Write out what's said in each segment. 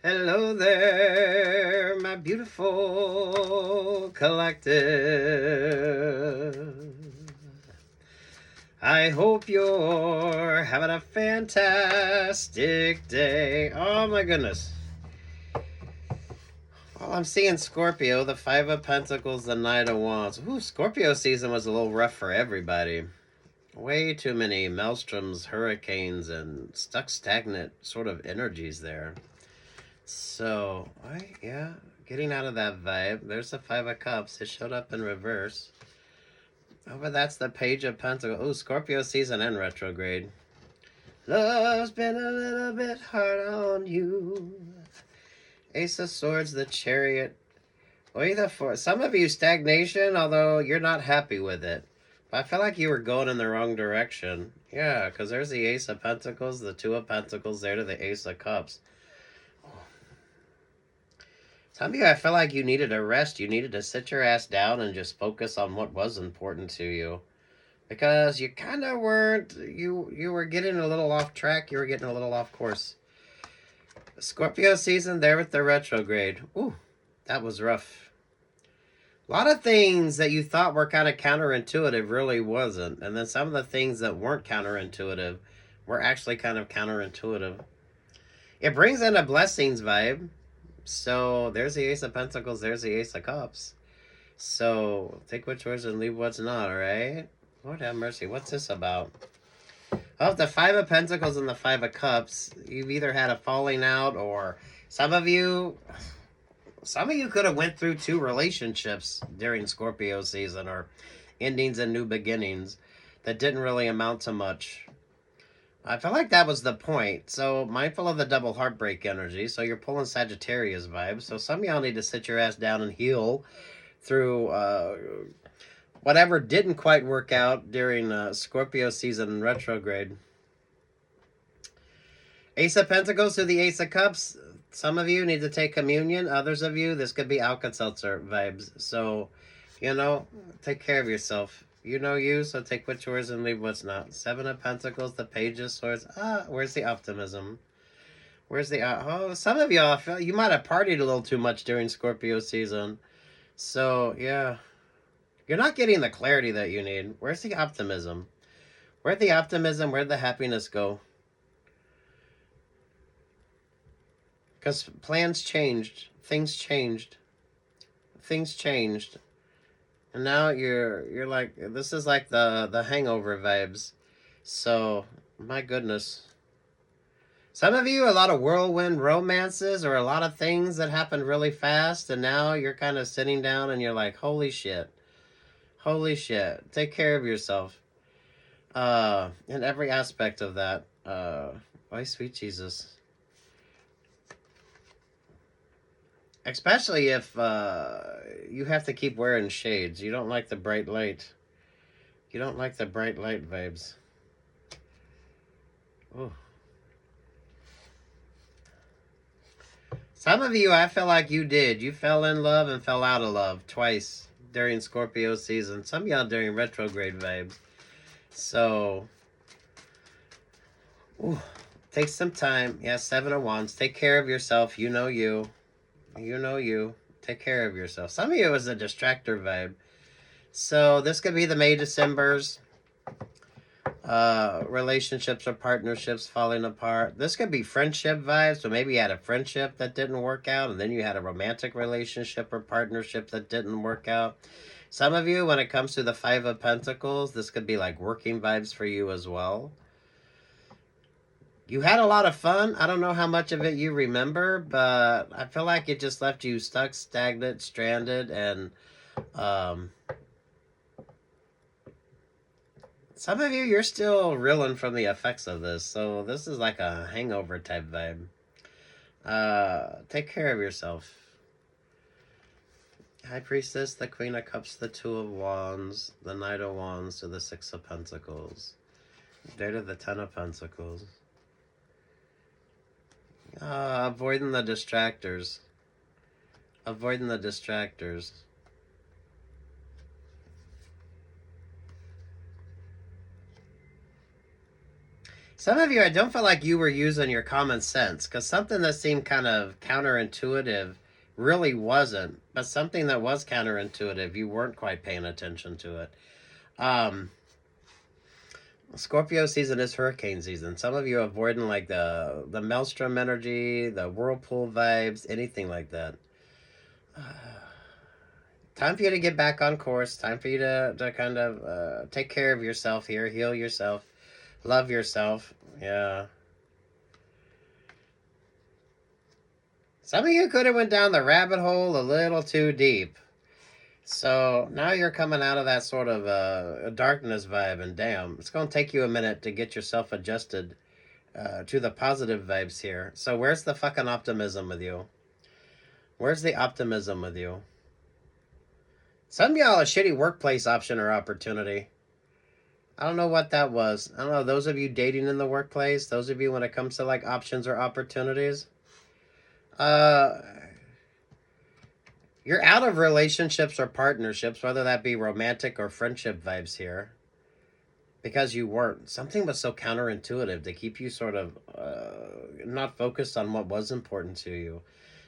Hello there, my beautiful collective. I hope you're having a fantastic day. Oh my goodness. Well, I'm seeing Scorpio, the Five of Pentacles, the Knight of Wands. Ooh, Scorpio season was a little rough for everybody. Way too many maelstroms, hurricanes, and stuck stagnant sort of energies there. So, yeah, getting out of that vibe. There's the Five of Cups. It showed up in reverse. Oh, but that's the Page of Pentacles. Oh, Scorpio season and retrograde. Love's been a little bit hard on you. Ace of Swords, the Chariot. For some of you, stagnation, although you're not happy with it. But I feel like you were going in the wrong direction. Yeah, because there's the Ace of Pentacles, the Two of Pentacles, there to the Ace of Cups. Some of you, I feel like you needed a rest. You needed to sit your ass down and just focus on what was important to you. Because you kind of weren't, you were getting a little off track. You were getting a little off course. Scorpio season there with the retrograde. Ooh, that was rough. A lot of things that you thought were kind of counterintuitive really wasn't. And then some of the things that weren't counterintuitive were actually kind of counterintuitive. It brings in a blessings vibe. So there's the Ace of Pentacles, there's the Ace of Cups. So take what's yours and leave what's not, alright? Lord have mercy, what's this about? Oh, the Five of Pentacles and the Five of Cups. You've either had a falling out, or some of you could have went through two relationships during Scorpio season, or endings and new beginnings that didn't really amount to much. I feel like that was the point. So mindful of the double heartbreak energy. So you're pulling Sagittarius vibes. So some of y'all need to sit your ass down and heal through whatever didn't quite work out during Scorpio season retrograde. Ace of Pentacles to the Ace of Cups. Some of you need to take communion. Others of you, this could be Alka-Seltzer vibes. So, take care of yourself. You know you, so take what's yours and leave what's not. Seven of Pentacles, the Page of Swords. Where's the optimism? Where's the... some of y'all, you might have partied a little too much during Scorpio season. So, yeah. You're not getting the clarity that you need. Where's the optimism? Where'd the optimism, where'd the happiness go? Because plans changed. Things changed. Things changed. And now you're like, this is like the hangover vibes. So, my goodness. Some of you, a lot of whirlwind romances or a lot of things that happened really fast, and now you're kind of sitting down and you're like, holy shit. Holy shit. Take care of yourself. In every aspect of that. Why, sweet Jesus. Especially if you have to keep wearing shades. You don't like the bright light. You don't like the bright light vibes. Ooh. Some of you, I feel like you did. You fell in love and fell out of love twice during Scorpio season. Some of y'all during retrograde vibes. So, take some time. Yeah, Seven of Wands. Take care of yourself. You know you. You know you. Take care of yourself. Some of you is a distractor vibe. So this could be the May Decembers. Relationships or partnerships falling apart. This could be friendship vibes. So maybe you had a friendship that didn't work out, and then you had a romantic relationship or partnership that didn't work out. Some of you, when it comes to the Five of Pentacles, this could be like working vibes for you as well. You had a lot of fun. I don't know how much of it you remember, but I feel like it just left you stuck, stagnant, stranded, and some of you, you're still reeling from the effects of this. So this is like a hangover type vibe. Take care of yourself. High Priestess, the Queen of Cups, the Two of Wands, the Knight of Wands to the Six of Pentacles. There to the Ten of Pentacles. Avoiding the distractors. Avoiding the distractors. Some of you, I don't feel like you were using your common sense, because something that seemed kind of counterintuitive really wasn't, but something that was counterintuitive, you weren't quite paying attention to it. Um, Scorpio season is hurricane season. Some of you are avoiding like the maelstrom energy, the whirlpool vibes, anything like that. Time for you to get back on course. Time for you to kind of take care of yourself here, heal yourself, love yourself. Yeah. Some of you could have went down the rabbit hole a little too deep. So now you're coming out of that sort of darkness vibe, and damn, it's going to take you a minute to get yourself adjusted to the positive vibes here. So where's the fucking optimism with you? Where's the optimism with you? Some of y'all a shitty workplace option or opportunity. I don't know what that was. I don't know. Those of you dating in the workplace, those of you when it comes to like options or opportunities, uh, you're out of relationships or partnerships, whether that be romantic or friendship vibes here, because you weren't. Something was so counterintuitive to keep you sort of not focused on what was important to you,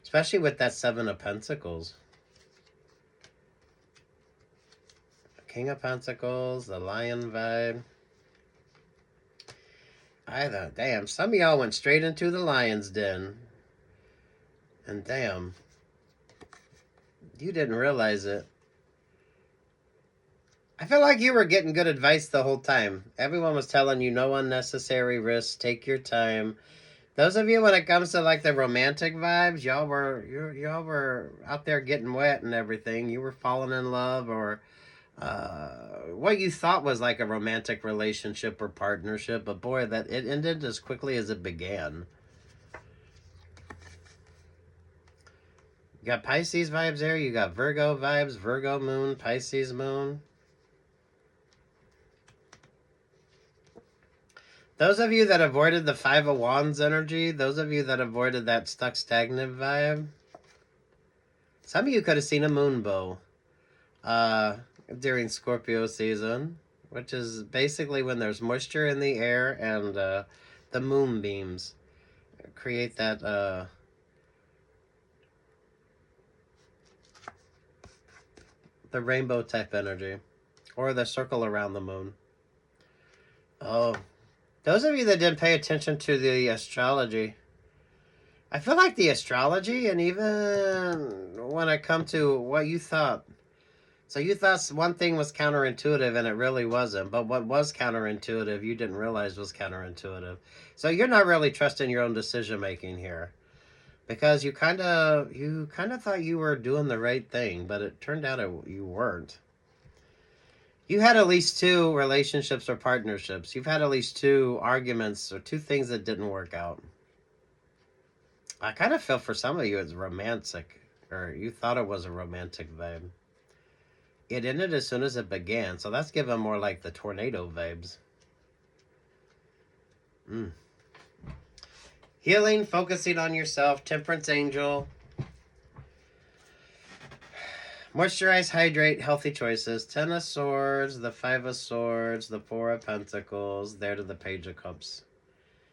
especially with that Seven of Pentacles. King of Pentacles, the Lion vibe. Damn, some of y'all went straight into the lion's den. And damn, you didn't realize it. I feel like you were getting good advice the whole time. Everyone was telling you no unnecessary risks, take your time. Those of you when it comes to like the romantic vibes, y'all were out there getting wet and everything. You were falling in love or what you thought was like a romantic relationship or partnership, but boy, that it ended as quickly as it began. You got Pisces vibes there. You got Virgo vibes, Virgo moon, Pisces moon. Those of you that avoided the Five of Wands energy, those of you that avoided that stuck stagnant vibe, some of you could have seen a moonbow during Scorpio season, which is basically when there's moisture in the air and the moonbeams create that the rainbow type energy, or the circle around the moon. Oh, those of you that didn't pay attention to the astrology, I feel like the astrology, and even when it come to what you thought. So you thought one thing was counterintuitive, and it really wasn't. But what was counterintuitive, you didn't realize was counterintuitive. So you're not really trusting your own decision making here, because you kind of thought you were doing the right thing, but it turned out you weren't. You had at least two relationships or partnerships. You've had at least two arguments or two things that didn't work out. I kind of feel for some of you it's romantic, or you thought it was a romantic vibe. It ended as soon as it began, so that's giving more like the tornado vibes. Healing, focusing on yourself, Temperance Angel. Moisturize, hydrate, healthy choices. Ten of Swords, the Five of Swords, the Four of Pentacles, there to the Page of Cups.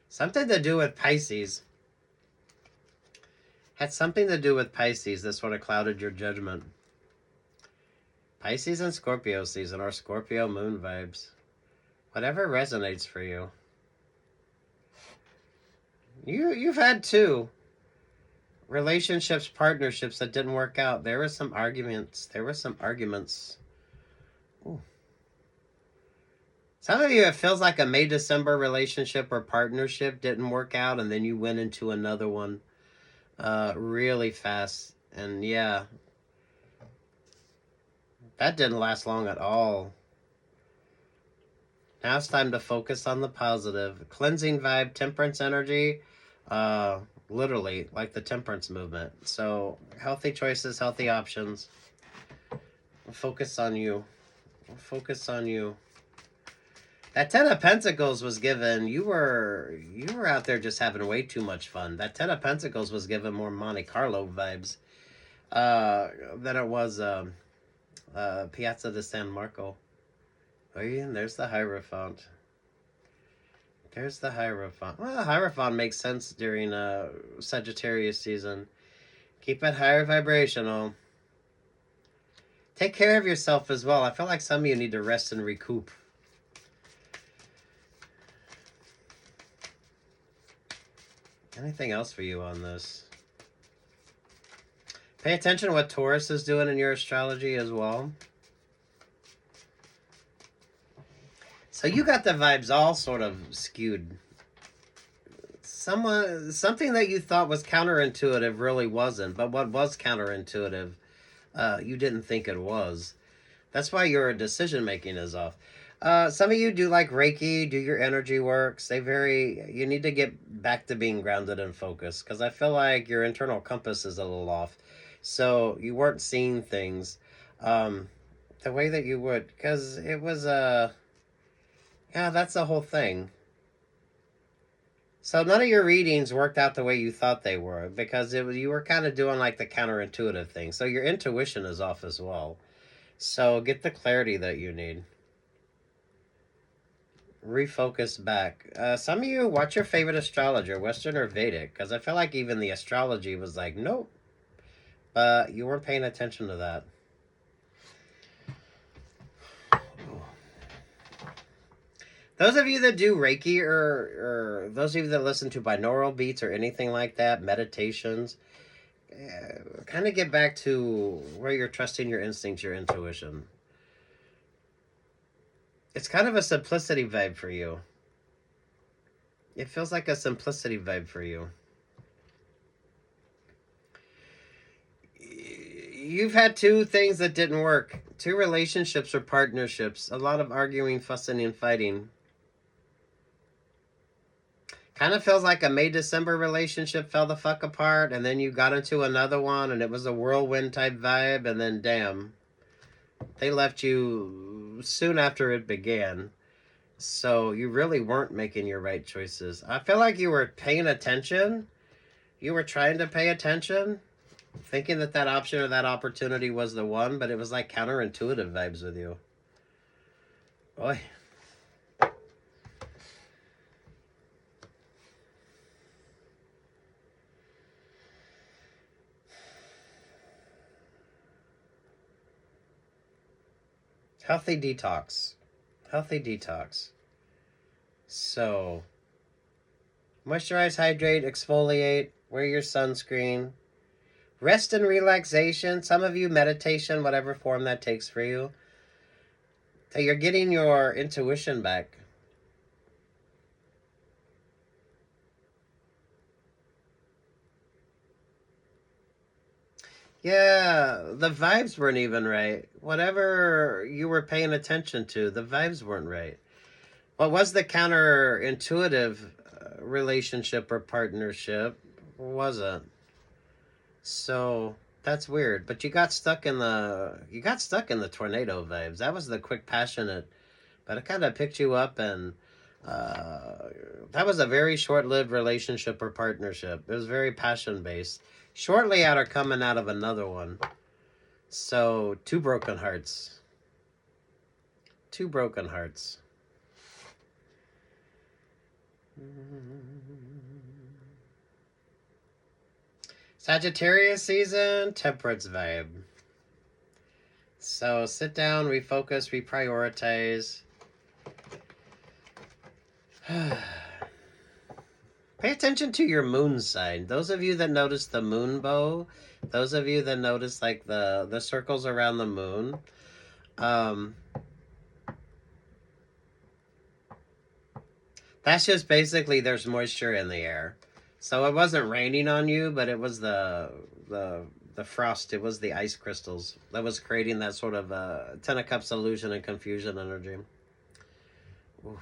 Something to do with Pisces. Had something to do with Pisces that sort of clouded your judgment. Pisces and Scorpio season, or Scorpio moon vibes. Whatever resonates for you. You've had two relationships, partnerships that didn't work out. There were some arguments. Ooh. Some of you, it feels like a May-December relationship or partnership didn't work out, and then you went into another one really fast. And yeah, that didn't last long at all. Now it's time to focus on the positive. Cleansing vibe, temperance energy, literally like the temperance movement. So healthy choices, healthy options. Focus on you. Focus on you. That Ten of Pentacles was given, you were out there just having way too much fun. That Ten of Pentacles was given more Monte Carlo vibes than it was Piazza di San Marco. Oh yeah, and there's the Hierophant. There's the Hierophant. Well, the Hierophant makes sense during Sagittarius season. Keep it higher vibrational. Take care of yourself as well. I feel like some of you need to rest and recoup. Anything else for you on this? Pay attention to what Taurus is doing in your astrology as well. So you got the vibes all sort of skewed. Something that you thought was counterintuitive really wasn't, but what was counterintuitive, you didn't think it was. That's why your decision making is off. Some of you do like Reiki, do your energy work. You need to get back to being grounded and focused, because I feel like your internal compass is a little off. So you weren't seeing things the way that you would, because it was yeah, that's the whole thing. So none of your readings worked out the way you thought they were, because you were kind of doing like the counterintuitive thing. So your intuition is off as well. So get the clarity that you need. Refocus back. Some of you, watch your favorite astrologer, Western or Vedic, because I feel like even the astrology was like, nope. But you weren't paying attention to that. Those of you that do Reiki or those of you that listen to binaural beats or anything like that, meditations, kind of get back to where you're trusting your instincts, your intuition. It's kind of a simplicity vibe for you. It feels like a simplicity vibe for you. You've had two things that didn't work. Two relationships or partnerships. A lot of arguing, fussing, and fighting. Kind of feels like a May-December relationship fell the fuck apart, and then you got into another one, and it was a whirlwind type vibe, and then damn, they left you soon after it began. So you really weren't making your right choices. I feel like you were paying attention. You were trying to pay attention, thinking that that option or that opportunity was the one, but it was like counterintuitive vibes with you. Boy. Healthy detox. Healthy detox. So, moisturize, hydrate, exfoliate, wear your sunscreen. Rest and relaxation. Some of you, meditation, whatever form that takes for you. So you're getting your intuition back. Yeah, the vibes weren't even right. Whatever you were paying attention to, the vibes weren't right. What was the counterintuitive relationship or partnership wasn't. So that's weird. But you got stuck in the tornado vibes. That was the quick, passionate, but it kind of picked you up, and that was a very short-lived relationship or partnership. It was very passion-based. Shortly after coming out of another one. So, two broken hearts. Two broken hearts. Sagittarius season, temperance vibe. So, sit down, refocus, reprioritize. Pay attention to your moon sign. Those of you that notice the moon bow, those of you that notice like the circles around the moon, that's just basically there's moisture in the air. So it wasn't raining on you, but it was the frost. It was the ice crystals that was creating that sort of Ten of Cups illusion and confusion energy. Ooh.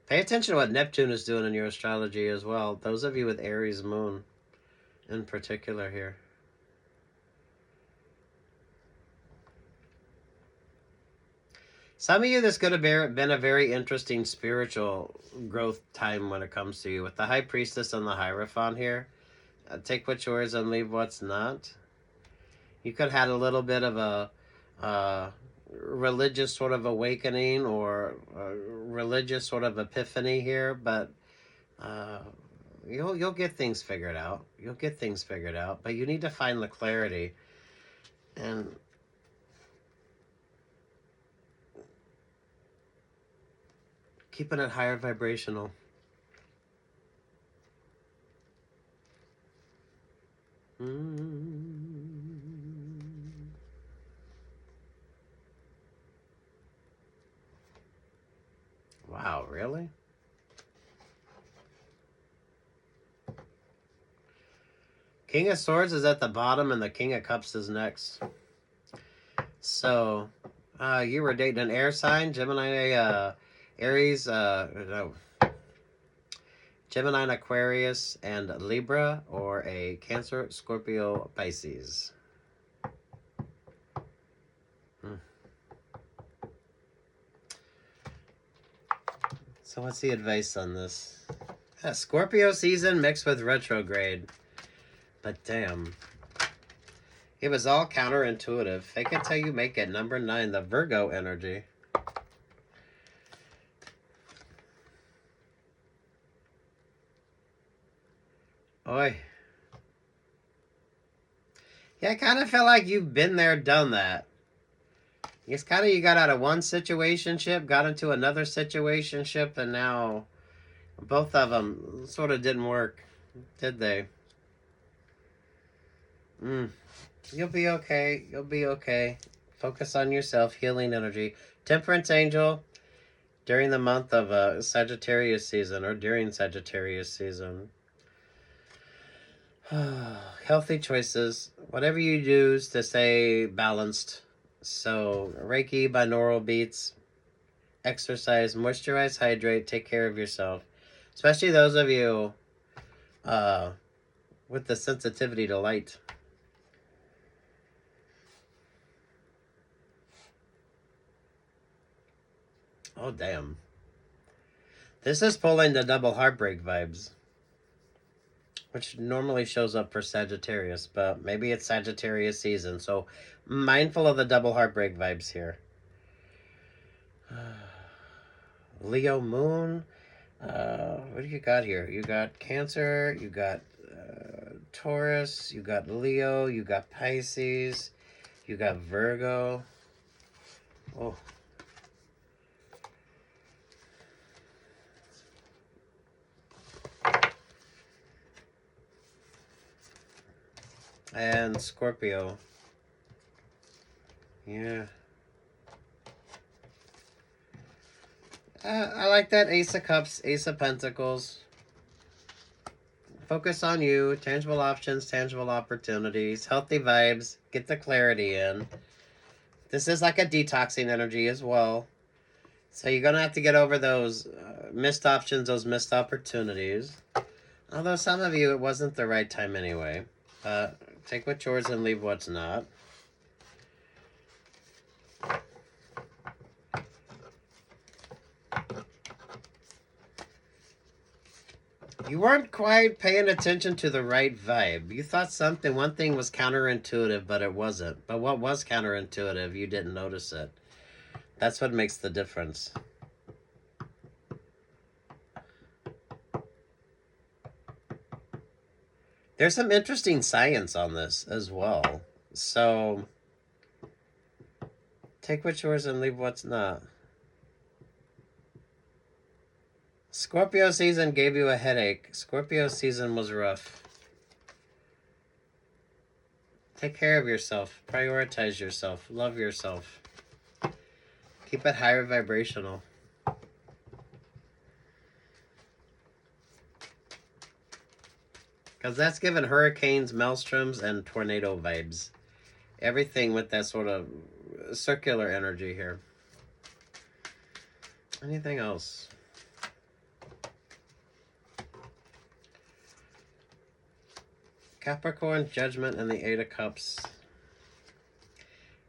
Pay attention to what Neptune is doing in your astrology as well. Those of you with Aries moon in particular here. Some of you, this could have been a very interesting spiritual growth time when it comes to you. With the High Priestess and the Hierophant here. Take what's yours and leave what's not. You could have had a little bit of a religious sort of awakening or religious sort of epiphany here, but uh, you'll get things figured out. You'll get things figured out, but you need to find the clarity and keeping it higher vibrational. Wow, really? King of Swords is at the bottom and the King of Cups is next. So, you were dating an air sign, Gemini, Aries, no, Gemini, Aquarius, and Libra, or a Cancer, Scorpio, Pisces. So what's the advice on this? Scorpio season mixed with retrograde. But damn. It was all counterintuitive. Fake it till you make it. Number 9, the Virgo energy. Oi. Yeah, I kind of feel like you've been there, done that. It's kind of you got out of one situationship, got into another situationship, and now both of them sort of didn't work, did they? You'll be okay. You'll be okay. Focus on yourself. Healing energy. Temperance angel during the month of Sagittarius season or during Sagittarius season. Healthy choices. Whatever you do to stay balanced. So, Reiki, binaural beats, exercise, moisturize, hydrate, take care of yourself. Especially those of you with the sensitivity to light. Oh, damn. This is pulling the double heartbreak vibes, which normally shows up for Sagittarius, but maybe it's Sagittarius season, so mindful of the double heartbreak vibes here. Leo moon. What do you got here? You got Cancer, you got Taurus, you got Leo, you got Pisces, you got Virgo. Oh. And Scorpio. Yeah. I like that Ace of Cups, Ace of Pentacles. Focus on you, tangible options, tangible opportunities, healthy vibes, get the clarity in. This is like a detoxing energy as well. So you're going to have to get over those missed options, those missed opportunities. Although some of you, it wasn't the right time anyway. Take what's yours and leave what's not. You weren't quite paying attention to the right vibe. You thought one thing was counterintuitive, but it wasn't. But what was counterintuitive, you didn't notice it. That's what makes the difference. There's some interesting science on this as well. So, take what's yours and leave what's not. Scorpio season gave you a headache. Scorpio season was rough. Take care of yourself. Prioritize yourself. Love yourself. Keep it higher vibrational. Because that's giving hurricanes, maelstroms, and tornado vibes. Everything with that sort of circular energy here. Anything else? Capricorn, Judgment, and the Eight of Cups.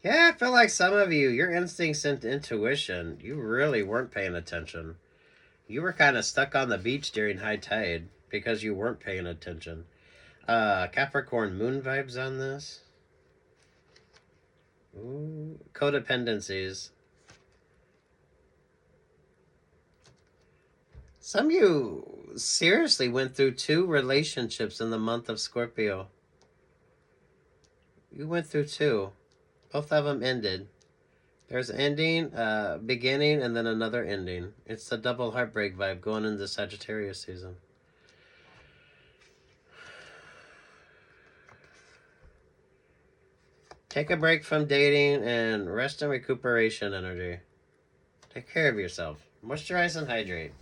Yeah, I feel like some of you, your instincts and intuition, you really weren't paying attention. You were kind of stuck on the beach during high tide because you weren't paying attention. Capricorn moon vibes on this. Ooh, codependencies. Some of you seriously went through 2 relationships in the month of Scorpio. You went through 2. Both of them ended. There's ending, beginning, and then another ending. It's the double heartbreak vibe going into Sagittarius season. Take a break from dating and rest and recuperation energy. Take care of yourself. Moisturize and hydrate.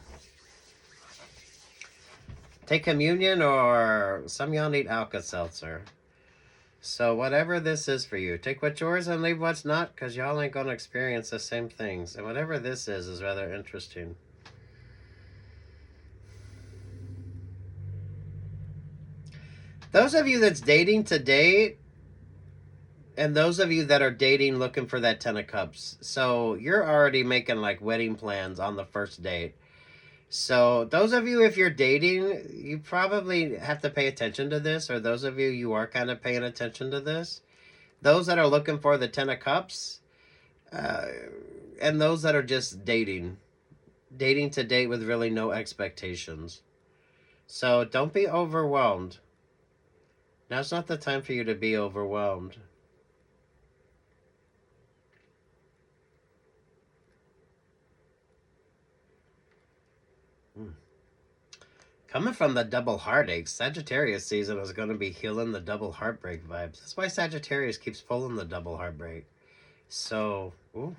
Take communion, or some y'all need Alka-Seltzer. So whatever this is for you, take what's yours and leave what's not, because y'all ain't going to experience the same things. And whatever this is rather interesting. Those of you that's dating to date, and those of you that are dating looking for that 10 of Cups, so you're already making like wedding plans on the first date. So those of you, if you're dating, you probably have to pay attention to this, or those of you are kind of paying attention to this. Those that are looking for the 10 of Cups, and those that are just dating to date with really no expectations. So don't be overwhelmed. Now's not the time for you to be overwhelmed. Coming from the double heartache, Sagittarius season is going to be healing the double heartbreak vibes. That's why Sagittarius keeps pulling the double heartbreak. So, ooh.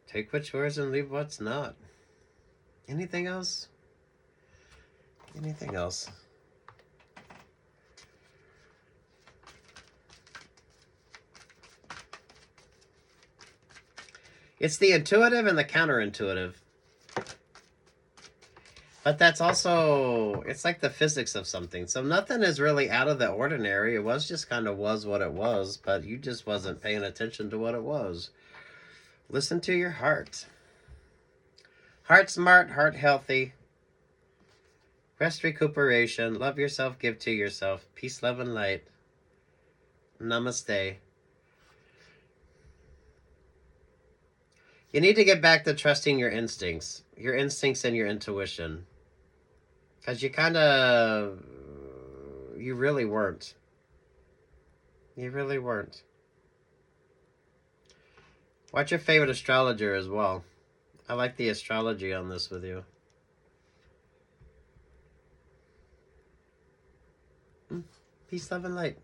Take what's yours and leave what's not. Anything else? Anything else? It's the intuitive and the counterintuitive. But that's also, it's like the physics of something. So nothing is really out of the ordinary. It was just kind of was what it was, but you just wasn't paying attention to what it was. Listen to your heart. Heart smart, heart healthy. Rest, recuperation. Love yourself, give to yourself. Peace, love, and light. Namaste. You need to get back to trusting your instincts and your intuition. Because you really weren't. You really weren't. What's your favorite astrologer as well? I like the astrology on this with you. Peace, love, and light.